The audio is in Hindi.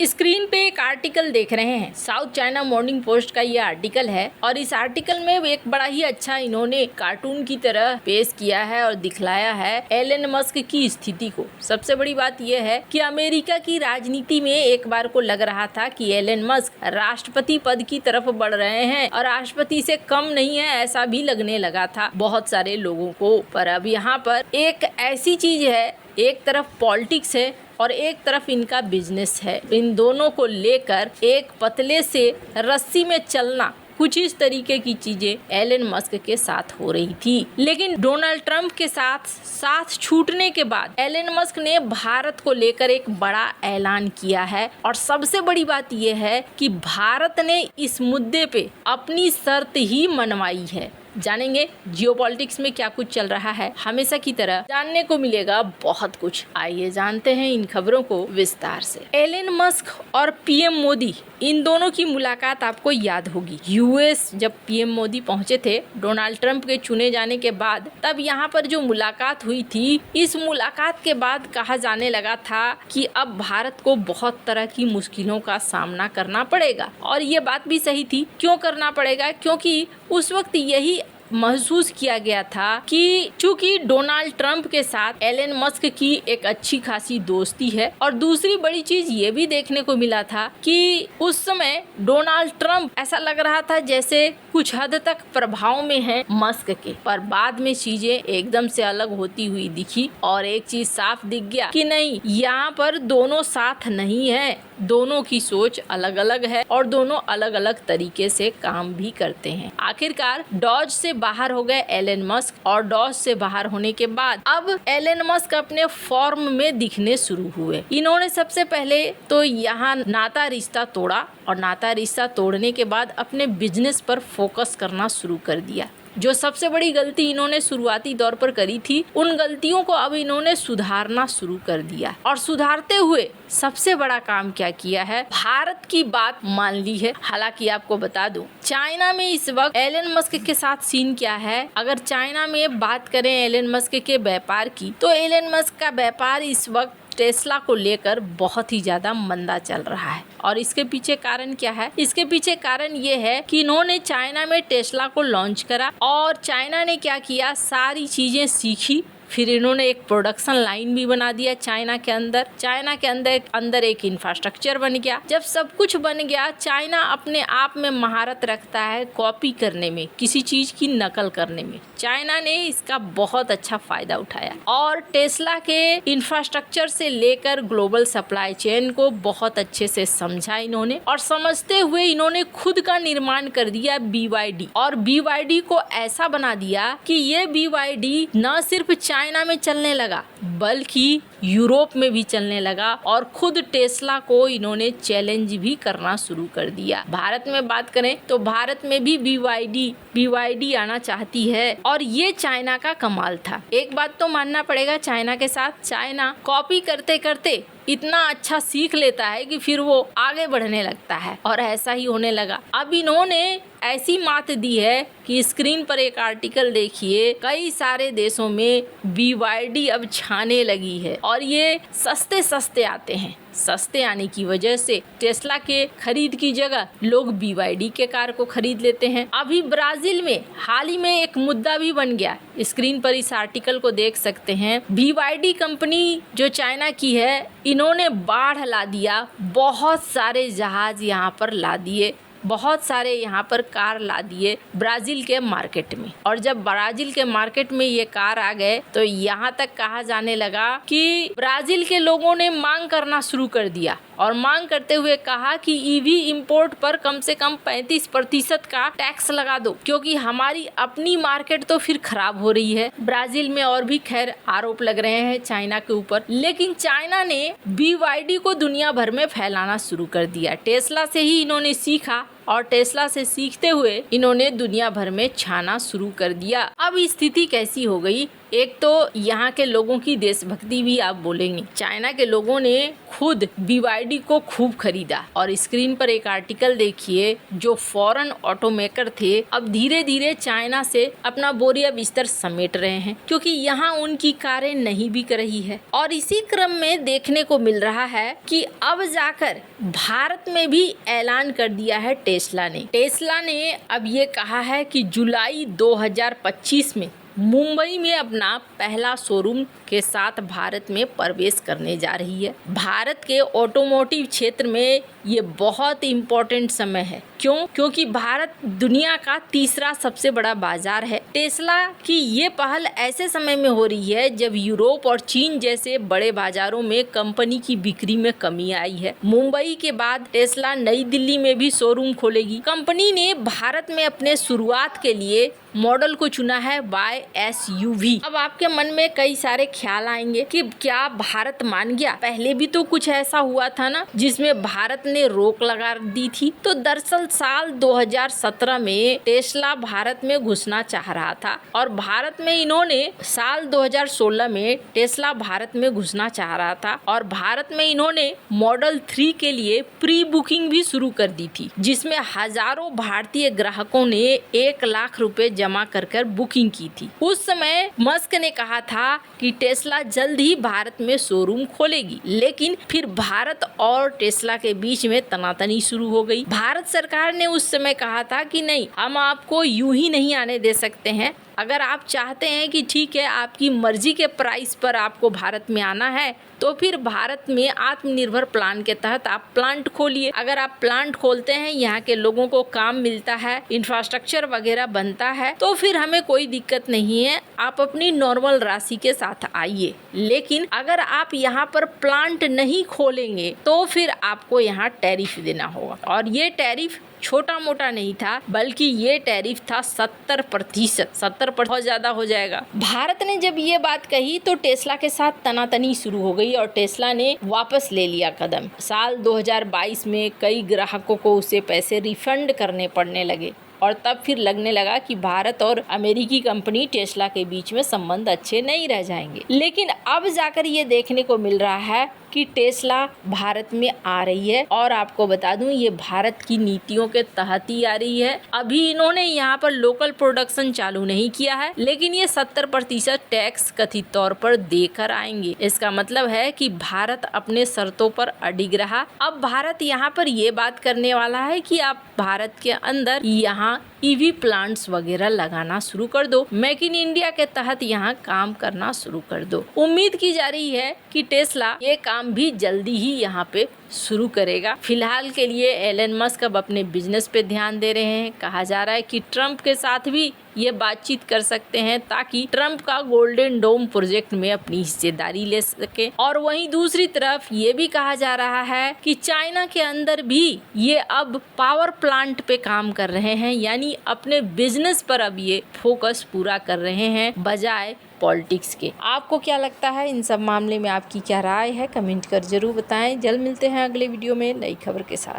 स्क्रीन पे एक आर्टिकल देख रहे हैं, साउथ चाइना मॉर्निंग पोस्ट का ये आर्टिकल है और इस आर्टिकल में एक बड़ा ही अच्छा इन्होंने कार्टून की तरह पेश किया है और दिखलाया है एलन मस्क की स्थिति को। सबसे बड़ी बात यह है कि अमेरिका की राजनीति में एक बार को लग रहा था कि एलन मस्क राष्ट्रपति पद की तरफ बढ़ रहे हैं और राष्ट्रपति से कम नहीं है, ऐसा भी लगने लगा था बहुत सारे लोगों को। पर अब यहाँ पर एक ऐसी चीज है, एक तरफ पॉलिटिक्स है और एक तरफ इनका बिजनेस है। इन दोनों को लेकर एक पतले से रस्सी में चलना, कुछ इस तरीके की चीजें एलन मस्क के साथ हो रही थी। लेकिन डोनाल्ड ट्रंप के साथ छूटने के बाद एलन मस्क ने भारत को लेकर एक बड़ा ऐलान किया है और सबसे बड़ी बात यह है कि भारत ने इस मुद्दे पे अपनी शर्त ही मनवाई है। जानेंगे जियोपॉलिटिक्स में क्या कुछ चल रहा है, हमेशा की तरह जानने को मिलेगा बहुत कुछ। आइए जानते हैं इन खबरों को विस्तार से। एलन मस्क और पीएम मोदी, इन दोनों की मुलाकात आपको याद होगी। यूएस जब पीएम मोदी पहुंचे थे डोनाल्ड ट्रंप के चुने जाने के बाद, तब यहाँ पर जो मुलाकात हुई थी, इस मुलाकात के बाद कहा जाने लगा था कि अब भारत को बहुत तरह की मुश्किलों का सामना करना पड़ेगा। और ये बात भी सही थी। क्यों करना पड़ेगा? क्योंकि उस वक्त यही महसूस किया गया था कि चूंकि डोनाल्ड ट्रंप के साथ एलन मस्क की एक अच्छी खासी दोस्ती है और दूसरी बड़ी चीज ये भी देखने को मिला था कि उस समय डोनाल्ड ट्रंप ऐसा लग रहा था जैसे कुछ हद तक प्रभाव में है मस्क के, पर बाद में चीजें एकदम से अलग होती हुई दिखी और एक चीज साफ दिख गया कि नहीं, यहाँ पर दोनों साथ नहीं है, दोनों की सोच अलग अलग है और दोनों अलग अलग तरीके से काम भी करते हैं। आखिरकार डॉज से बाहर हो गए एलन मस्क और डॉज से बाहर होने के बाद अब एलन मस्क अपने फॉर्म में दिखने शुरू हुए। इन्होंने सबसे पहले तो यहाँ नाता रिश्ता तोड़ा और नाता रिश्ता तोड़ने के बाद अपने बिजनेस पर फोकस करना शुरू कर दिया। जो सबसे बड़ी गलती इन्होंने शुरुआती दौर पर करी थी, उन गलतियों को अब इन्होंने सुधारना शुरू कर दिया और सुधारते हुए सबसे बड़ा काम क्या किया है, भारत की बात मान ली है। हालांकि आपको बता दूं, चाइना में इस वक्त एलन मस्क के साथ सीन क्या है। अगर चाइना में बात करें एलन मस्क के व्यापार की, तो एलन मस्क का व्यापार इस वक्त टेस्ला को लेकर बहुत ही ज्यादा मंदा चल रहा है। और इसके पीछे कारण क्या है? इसके पीछे कारण ये है कि इन्होंने चाइना में टेस्ला को लॉन्च करा और चाइना ने क्या किया, सारी चीजें सीखी, फिर इन्होंने एक प्रोडक्शन लाइन भी बना दिया चाइना के अंदर। चाइना के अंदर एक इंफ्रास्ट्रक्चर बन गया। जब सब कुछ बन गया, चाइना अपने आप में महारत रखता है कॉपी करने में, किसी चीज की नकल करने में। चाइना ने इसका बहुत अच्छा फायदा उठाया और टेस्ला के इंफ्रास्ट्रक्चर से लेकर ग्लोबल सप्लाई चेन को बहुत अच्छे से समझा इन्होंने और समझते हुए इन्होंने खुद का निर्माण कर दिया BYD। और BYD को ऐसा बना दिया कि ये BYD न सिर्फ चाइना में चलने लगा बल्कि यूरोप में भी चलने लगा और खुद टेस्ला को इन्होंने चैलेंज भी करना शुरू कर दिया। भारत में बात करें तो भारत में भी BYD आना चाहती है और ये चाइना का कमाल था। एक बात तो मानना पड़ेगा चाइना के साथ, चाइना कॉपी करते करते इतना अच्छा सीख लेता है कि फिर वो आगे बढ़ने लगता है और ऐसा ही होने लगा। अब इन्होंने ऐसी मात दी है कि स्क्रीन पर एक आर्टिकल देखिए, कई सारे देशों में BYD अब छाने लगी है और ये सस्ते आते हैं। सस्ते आने की वजह से टेस्ला के खरीद की जगह लोग BYD के कार को खरीद लेते हैं। अभी ब्राजील में हाल ही में एक मुद्दा भी बन गया, स्क्रीन पर इस आर्टिकल को देख सकते हैं। BYD कंपनी जो चाइना की है, इन्होंने बाढ़ ला दिया, बहुत सारे जहाज यहाँ पर ला दिए, बहुत सारे यहाँ पर कार ला दिए ब्राजील के मार्केट में। और जब ब्राजील के मार्केट में ये कार आ गए तो यहाँ तक कहा जाने लगा कि ब्राजील के लोगों ने मांग करना शुरू कर दिया और मांग करते हुए कहा कि EV इंपोर्ट पर कम से कम 35% का टैक्स लगा दो, क्योंकि हमारी अपनी मार्केट तो फिर खराब हो रही है। ब्राजील में और भी खैर आरोप लग रहे हैं चाइना के ऊपर, लेकिन चाइना ने BYD को दुनिया भर में फैलाना शुरू कर दिया। टेस्ला से ही इन्होंने सीखा और टेस्ला से सीखते हुए इन्होंने दुनिया भर में छाना शुरू कर दिया। अब स्थिति कैसी हो गई, एक तो यहाँ के लोगों की देशभक्ति भी आप बोलेंगे। चाइना के लोगों ने खुद BYD को खूब खरीदा और स्क्रीन पर एक आर्टिकल देखिए, जो फॉरेन ऑटोमेकर थे अब धीरे धीरे चाइना से अपना बोरिया बिस्तर समेट रहे हैं, क्योंकि यहाँ उनकी कारें नहीं बिक रही है। और इसी क्रम में देखने को मिल रहा है कि अब जाकर भारत में भी ऐलान कर दिया है टेस्ला ने अब ये कहा है कि जुलाई 2025 में मुंबई में अपना पहला शोरूम के साथ भारत में प्रवेश करने जा रही है। भारत के ऑटोमोटिव क्षेत्र में ये बहुत इम्पोर्टेंट समय है। क्योंकि भारत दुनिया का तीसरा सबसे बड़ा बाजार है। टेस्ला की ये पहल ऐसे समय में हो रही है जब यूरोप और चीन जैसे बड़े बाजारों में कंपनी की बिक्री में कमी आई है। मुंबई के बाद टेस्ला नई दिल्ली में भी शोरूम खोलेगी। कंपनी ने भारत में अपने शुरुआत के लिए मॉडल को चुना है YSUV। अब आपके मन में कई सारे ख्याल आएंगे कि क्या भारत मान गया? पहले भी तो कुछ ऐसा हुआ था ना, जिसमें भारत ने रोक लगा दी थी। तो दरअसल साल 2017 में टेस्ला भारत में घुसना चाह रहा था और भारत में इन्होंने साल 2016 में टेस्ला भारत में घुसना चाह रहा था और भारत में इन्होंने मॉडल 3 के लिए प्री बुकिंग भी शुरू कर दी थी, जिसमें हजारों भारतीय ग्राहकों ने 1 लाख रुपए जमा कर बुकिंग की थी। उस समय मस्क ने कहा था कि टेस्ला जल्द ही भारत में शोरूम खोलेगी, लेकिन फिर भारत और टेस्ला के बीच में तनातनी शुरू हो गई। भारत सरकार ने उस समय कहा था कि नहीं, हम आपको यूं ही नहीं आने दे सकते हैं। अगर आप चाहते हैं कि ठीक है, आपकी मर्जी के प्राइस पर आपको भारत में आना है, तो फिर भारत में आत्मनिर्भर प्लान के तहत आप प्लांट खोलिए। अगर आप प्लांट खोलते हैं, यहाँ के लोगों को काम मिलता है, इंफ्रास्ट्रक्चर वगैरह बनता है, तो फिर हमें कोई दिक्कत नहीं है, आप अपनी नॉर्मल राशि के साथ आइए। लेकिन अगर आप यहाँ पर प्लांट नहीं खोलेंगे तो फिर आपको यहाँ टैरिफ देना होगा। और ये टैरिफ छोटा मोटा नहीं था, बल्कि ये टैरिफ था 70%। 70% बहुत ज्यादा हो जाएगा। भारत ने जब ये बात कही तो टेस्ला के साथ तनातनी शुरू हो गई और टेस्ला ने वापस ले लिया कदम। साल 2022 में कई ग्राहकों को उसे पैसे रिफंड करने पड़ने लगे और तब फिर लगने लगा कि भारत और अमेरिकी कंपनी टेस्ला के बीच में संबंध अच्छे नहीं रह जाएंगे। लेकिन अब जाकर ये देखने को मिल रहा है कि टेस्ला भारत में आ रही है और आपको बता दूं, ये भारत की नीतियों के तहत ही आ रही है। अभी इन्होंने यहाँ पर लोकल प्रोडक्शन चालू नहीं किया है, लेकिन ये 70% टैक्स कथित तौर पर देकर आएंगे। इसका मतलब है कि भारत अपने शर्तों पर अडिग रहा। अब भारत यहाँ पर ये बात करने वाला है कि आप भारत के अंदर यहाँ EV प्लांट्स वगैरह लगाना शुरू कर दो, मेक इन इंडिया के तहत यहाँ काम करना शुरू कर दो। उम्मीद की जा रही है कि टेस्ला ये काम भी जल्दी ही यहाँ पे शुरू करेगा। फिलहाल के लिए एलन मस्क अब अपने बिजनेस पे ध्यान दे रहे हैं। कहा जा रहा है कि ट्रंप के साथ भी ये बातचीत कर सकते हैं ताकि ट्रंप का गोल्डन डोम प्रोजेक्ट में अपनी हिस्सेदारी ले सके। और वहीं दूसरी तरफ ये भी कहा जा रहा है कि चाइना के अंदर भी ये अब पावर प्लांट पे काम कर रहे हैं, यानी अपने बिजनेस पर अब ये फोकस पूरा कर रहे हैं बजाय पॉलिटिक्स के। आपको क्या लगता है इन सब मामले में? आपकी क्या राय है? कमेंट कर जरूर बताएं। जल्द मिलते हैं अगले वीडियो में नई खबर के साथ।